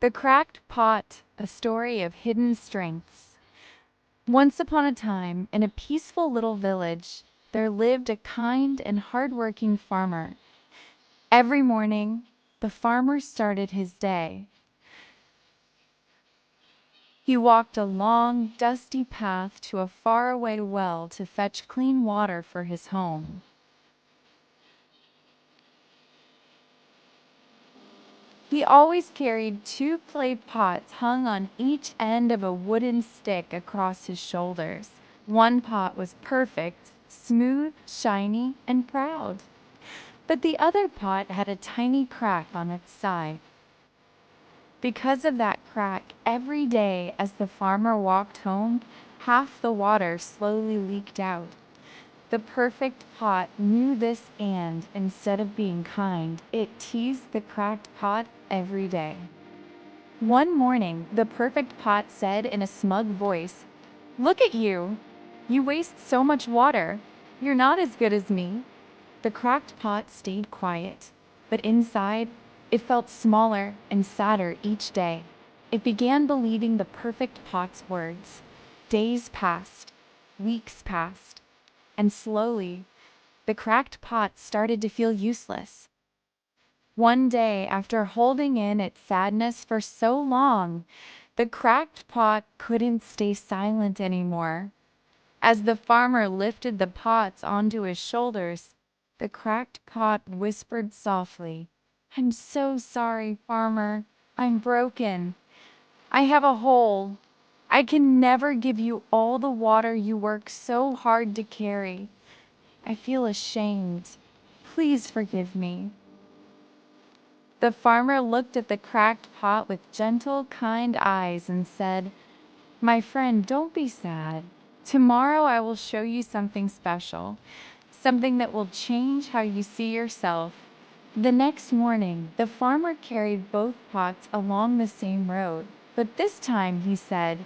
The Cracked Pot, a story of hidden strengths. Once upon a time, in a peaceful little village, there lived a kind and hard-working farmer. Every morning, the farmer started his day. He walked a long, dusty path to a faraway well to fetch clean water for his home. He always carried two clay pots hung on each end of a wooden stick across his shoulders. One pot was perfect, smooth, shiny, and proud. But the other pot had a tiny crack on its side. Because of that crack, every day as the farmer walked home, half the water slowly leaked out. The perfect pot knew this, and instead of being kind, it teased the cracked pot every day. One morning, the perfect pot said in a smug voice, "Look at you! You waste so much water. You're not as good as me." The cracked pot stayed quiet, but inside, it felt smaller and sadder each day. It began believing the perfect pot's words. Days passed, weeks passed, and slowly, the cracked pot started to feel useless. One day, after holding in its sadness for so long, the cracked pot couldn't stay silent anymore. As the farmer lifted the pots onto his shoulders, the cracked pot whispered softly, "I'm so sorry, farmer. I'm broken. I have a hole. I can never give you all the water you work so hard to carry. I feel ashamed. Please forgive me." The farmer looked at the cracked pot with gentle, kind eyes and said, "My friend, don't be sad. Tomorrow I will show you something special, something that will change how you see yourself." The next morning, the farmer carried both pots along the same road, but this time he said,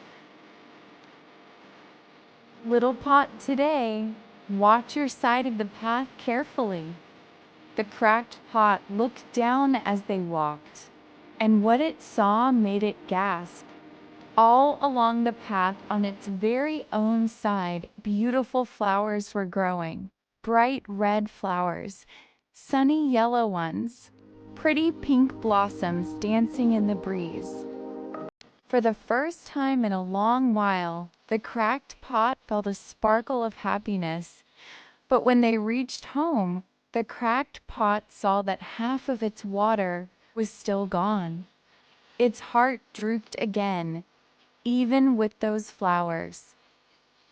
"Little pot today, watch your side of the path carefully." The cracked pot looked down as they walked, and what it saw made it gasp. All along the path on its very own side, beautiful flowers were growing. Bright red flowers, sunny yellow ones, pretty pink blossoms dancing in the breeze. For the first time in a long while, the cracked pot felt a sparkle of happiness. But when they reached home, the cracked pot saw that half of its water was still gone. Its heart drooped again, even with those flowers.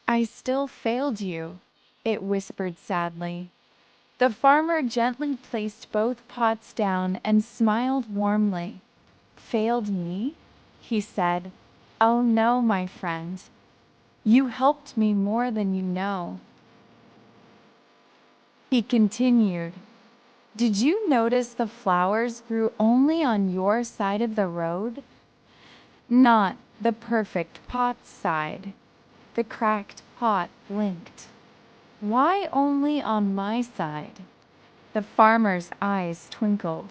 "I still failed you," it whispered sadly. The farmer gently placed both pots down and smiled warmly. "Failed me?" he said. "Oh no, my friend. You helped me more than you know." He continued, "Did you notice the flowers grew only on your side of the road? Not the perfect pot's side." The cracked pot blinked. "Why only on my side?" The farmer's eyes twinkled.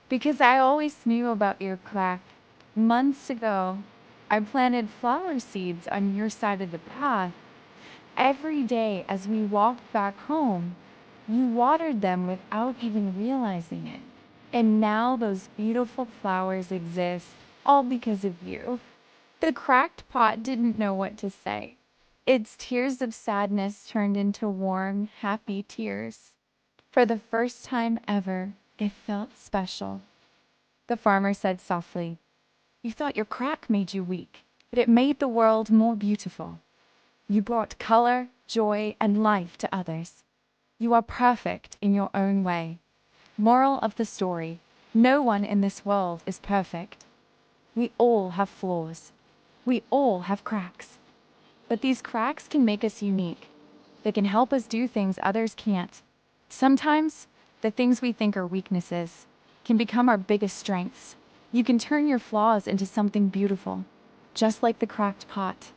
"Because I always knew about your crack. Months ago, I planted flower seeds on your side of the path. Every day as we walked back home, you watered them without even realizing it. And now those beautiful flowers exist, all because of you." The cracked pot didn't know what to say. Its tears of sadness turned into warm, happy tears. For the first time ever, it felt special. The farmer said softly, "You thought your crack made you weak, but it made the world more beautiful. You brought color, joy, and life to others. You are perfect in your own way." Moral of the story: no one in this world is perfect. We all have flaws. We all have cracks. But these cracks can make us unique. They can help us do things others can't. Sometimes, the things we think are weaknesses can become our biggest strengths. You can turn your flaws into something beautiful, just like the cracked pot.